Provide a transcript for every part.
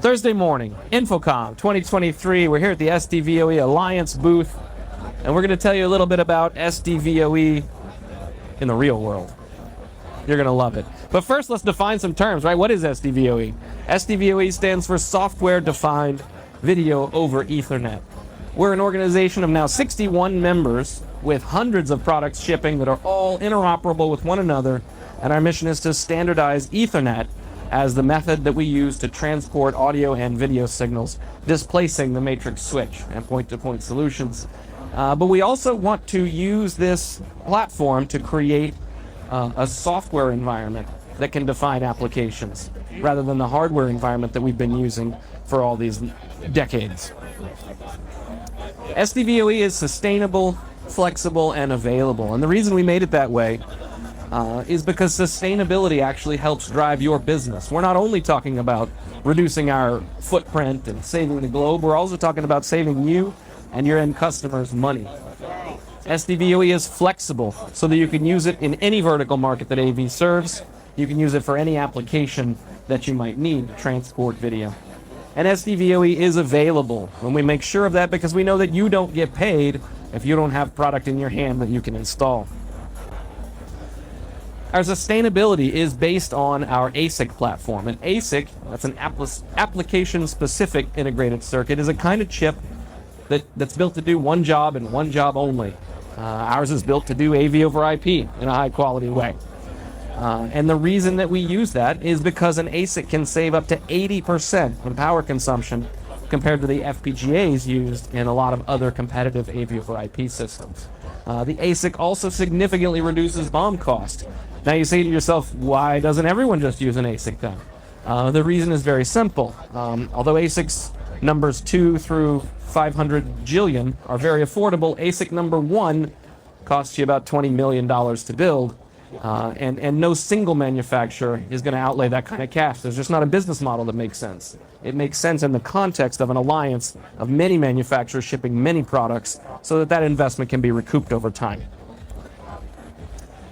Thursday morning, InfoComm 2023. We're here at the SDVoE Alliance booth, and we're going to tell you a little bit about SDVoE in the real world. You're going to love it. But first, let's define some terms, right? What is SDVoE? SDVoE stands for Software Defined Video over Ethernet. We're an organization of now 61 members with hundreds of products shipping that are all interoperable with one another, and our mission is to standardize Ethernet as the method that we use to transport audio and video signals, displacing the matrix switch and point-to-point solutions. But we also want to use this platform to create a software environment that can define applications, rather than the hardware environment that we've been using for all these decades. SDVoE is sustainable, flexible, and available. And the reason we made it that way is because sustainability actually helps drive your business. We're not only talking about reducing our footprint and saving the globe, we're also talking about saving you and your end customers money. SDVoE is flexible so that you can use it in any vertical market that AV serves. You can use it for any application that you might need to transport video. And SDVoE is available, and we make sure of that because we know that you don't get paid if you don't have product in your hand that you can install. Our sustainability is based on our ASIC platform. An ASIC, that's an application-specific integrated circuit, is a kind of chip that's built to do one job and one job only. Ours is built to do AV over IP in a high-quality way. And the reason that we use that is because an ASIC can save up to 80% in power consumption compared to the FPGAs used in a lot of other competitive AV over IP systems. The ASIC also significantly reduces BOM cost. Now you say to yourself, why doesn't everyone just use an ASIC then? The reason is very simple. Although ASICs numbers 2 through 500 jillion are very affordable, ASIC number 1 costs you about $20 million to build. And no single manufacturer is going to outlay that kind of cash. There's just not a business model that makes sense. It makes sense in the context of an alliance of many manufacturers shipping many products so that that investment can be recouped over time.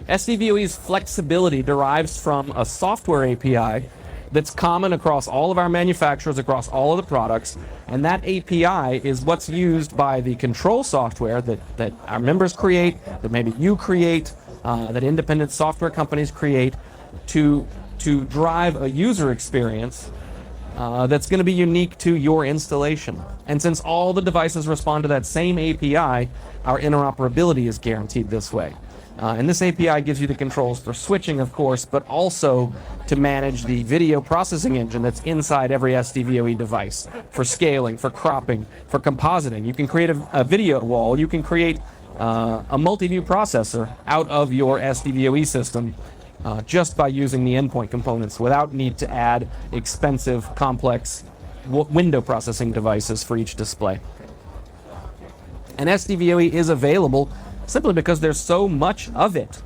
SDVoE's flexibility derives from a software API that's common across all of our manufacturers, across all of the products, and that API is what's used by the control software that our members create, that maybe you create, that independent software companies create to drive a user experience that's going to be unique to your installation. And since all the devices respond to that same API, our interoperability is guaranteed this way. And this API gives you the controls for switching, of course, but also to manage the video processing engine that's inside every SDVoE device, for scaling, for cropping, for compositing. You can create a video wall. You can create a multi-view processor out of your SDVoE system just by using the endpoint components without need to add expensive, complex window processing devices for each display. And SDVoE is available simply because there's so much of it.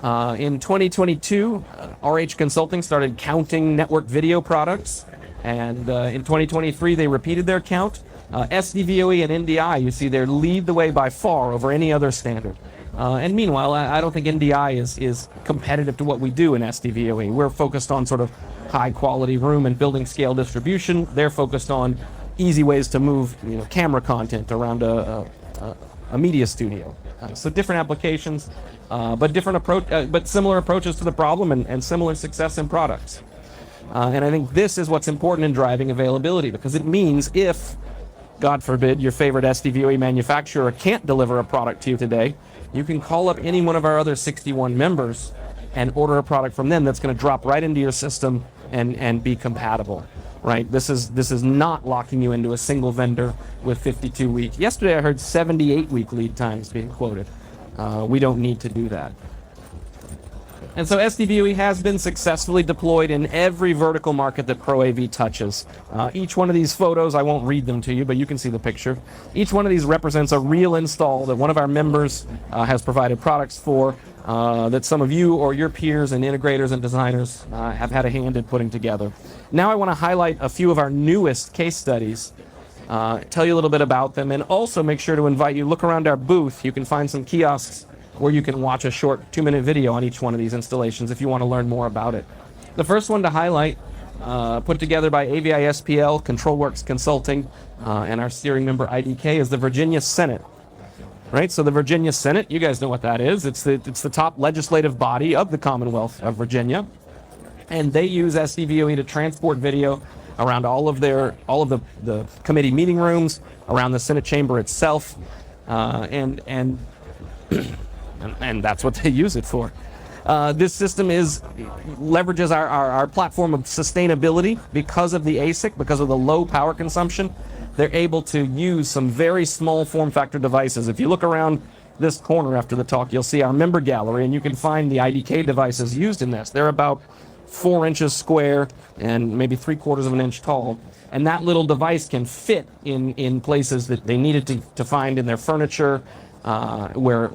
In 2022, RH Consulting started counting network video products, and in 2023 they repeated their count. SDVoE and NDI, you see, they lead the way by far over any other standard. And meanwhile, I don't think NDI is competitive to what we do in SDVoE. We're focused on sort of high-quality room and building scale distribution. They're focused on easy ways to move camera content around a media studio. So different applications, but similar approaches to the problem and similar success in products. And I think this is what's important in driving availability, because it means if, God forbid, your favorite SDVoE manufacturer can't deliver a product to you today, you can call up any one of our other 61 members and order a product from them that's going to drop right into your system and be compatible. Right? This is not locking you into a single vendor with 52-week. Yesterday I heard 78-week lead times being quoted. We don't need to do that. And so SDVoE has been successfully deployed in every vertical market that Pro AV touches. Each one of these photos, I won't read them to you, but you can see the picture. Each one of these represents a real install that one of our members has provided products for, that some of you or your peers and integrators and designers have had a hand in putting together. Now I want to highlight a few of our newest case studies, tell you a little bit about them, and also make sure to invite you, look around our booth. You can find some kiosks where you can watch a short 2-minute video on each one of these installations if you want to learn more about it. The first one to highlight put together by AVI SPL, ControlWorks Consulting, and our steering member IDK is the Virginia Senate. Right, so the Virginia Senate, you guys know what that is. It's the top legislative body of the Commonwealth of Virginia, and they use SDVoE to transport video around all of the committee meeting rooms, around the Senate chamber itself, and that's what they use it for. This system leverages our platform of sustainability because of the ASIC, because of the low power consumption. They're able to use some very small form factor devices. If you look around this corner after the talk, you'll see our member gallery, and you can find the IDK devices used in this. They're about 4 inches square and maybe 3/4 of an inch tall. And that little device can fit in places that they needed to find in their furniture, where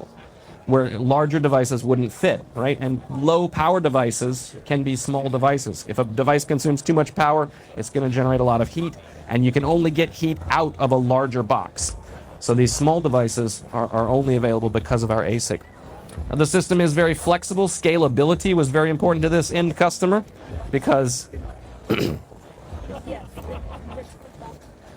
larger devices wouldn't fit, right? And low power devices can be small devices. If a device consumes too much power, it's going to generate a lot of heat, and you can only get heat out of a larger box. So these small devices are only available because of our ASIC. Now, the system is very flexible. Scalability was very important to this end customer because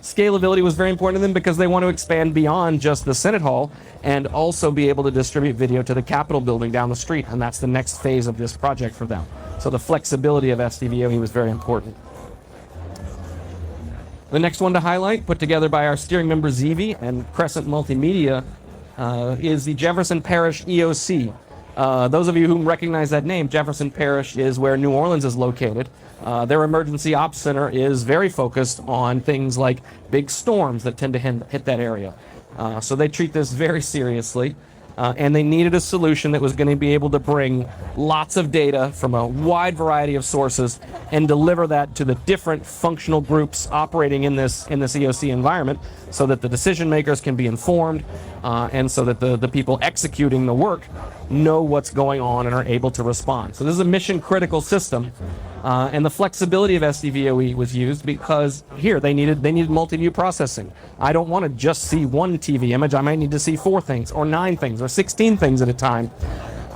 scalability was very important to them because they want to expand beyond just the Senate Hall and also be able to distribute video to the Capitol building down the street, and that's the next phase of this project for them. So the flexibility of SDVoE was very important. The next one to highlight, put together by our steering member Zevi and Crescent Multimedia, is the Jefferson Parish EOC. Those of you who recognize that name, Jefferson Parish is where New Orleans is located. Their emergency ops center is very focused on things like big storms that tend to hit that area. So they treat this very seriously, and they needed a solution that was going to be able to bring lots of data from a wide variety of sources and deliver that to the different functional groups operating in this EOC environment, so that the decision makers can be informed, and so that the people executing the work know what's going on and are able to respond. So this is a mission critical system. And the flexibility of SDVoE was used because here they needed multi-view processing. I don't want to just see one TV image. I might need to see 4 things or 9 things or 16 things at a time.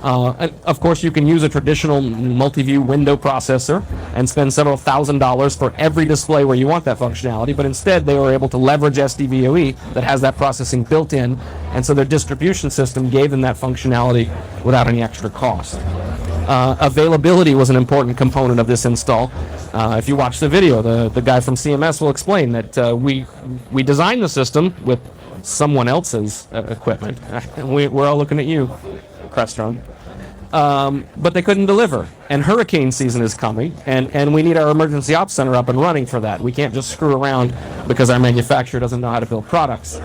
And of course, you can use a traditional multi-view window processor and spend several $1,000s for every display where you want that functionality, but instead they were able to leverage SDVoE that has that processing built in, and so their distribution system gave them that functionality without any extra cost. Availability was an important component of this install. If you watch the video, the guy from CMS will explain that we designed the system with someone else's equipment. We're all looking at you, Crestron. But they couldn't deliver. And hurricane season is coming, and we need our emergency ops center up and running for that. We can't just screw around because our manufacturer doesn't know how to build products.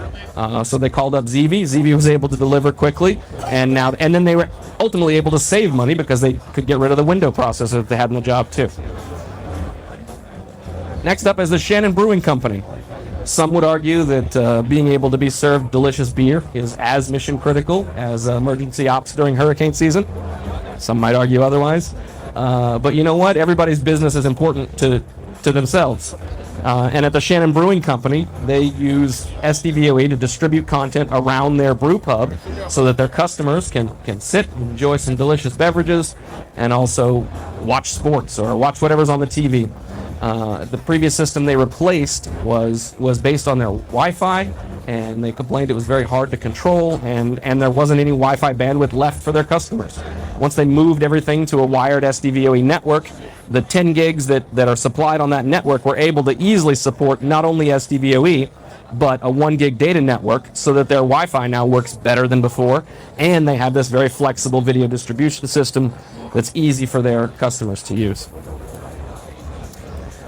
So they called up Zevi. Zevi was able to deliver quickly, and then they were ultimately able to save money because they could get rid of the window processor that they had in the job too. Next up is the Shannon Brewing Company. Some would argue that being able to be served delicious beer is as mission critical as emergency ops during hurricane season. Some might argue otherwise. But you know what? Everybody's business is important to themselves. And at the Shannon Brewing Company, they use SDVoE to distribute content around their brew pub so that their customers can sit and enjoy some delicious beverages and also watch sports or watch whatever's on the TV. The previous system they replaced was based on their Wi-Fi, and they complained it was very hard to control, and there wasn't any Wi-Fi bandwidth left for their customers. Once they moved everything to a wired SDVoE network, the 10 gigs that are supplied on that network were able to easily support not only SDVoE, but a 1 gig data network, so that their Wi-Fi now works better than before, and they have this very flexible video distribution system that's easy for their customers to use.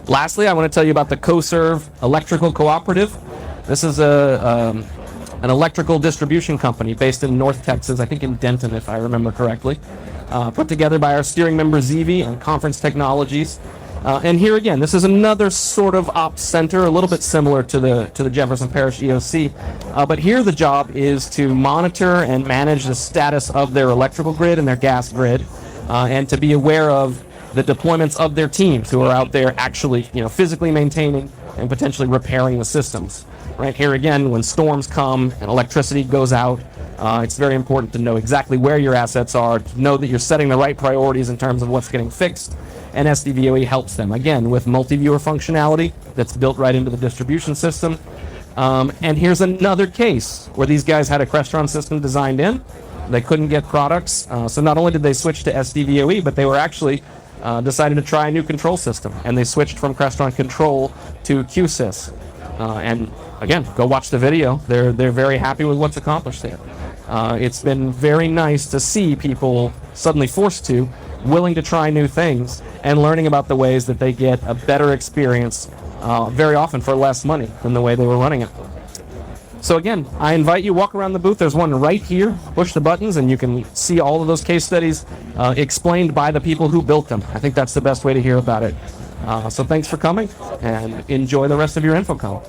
Lastly, I want to tell you about the CoServe Electrical Cooperative. This is an electrical distribution company based in North Texas, I think in Denton, if I remember correctly, put together by our steering member Zevi and Conference Technologies. And here again, this is another sort of ops center, a little bit similar to the Jefferson Parish EOC. But here the job is to monitor and manage the status of their electrical grid and their gas grid, and to be aware of the deployments of their teams who are out there actually, physically maintaining and potentially repairing the systems. Right here again, when storms come and electricity goes out, it's very important to know exactly where your assets are, to know that you're setting the right priorities in terms of what's getting fixed, and SDVoE helps them, again, with multi-viewer functionality that's built right into the distribution system. And here's another case where these guys had a Crestron system designed in. They couldn't get products, so not only did they switch to SDVoE, but they were actually decided to try a new control system, and they switched from Crestron Control to QSys. And again, go watch the video. They're very happy with what's accomplished there. It's been very nice to see people suddenly forced to, willing to try new things, and learning about the ways that they get a better experience, very often for less money than the way they were running it. So again, I invite you, walk around the booth. There's one right here. Push the buttons and you can see all of those case studies explained by the people who built them. I think that's the best way to hear about it. So thanks for coming, and enjoy the rest of your InfoCom.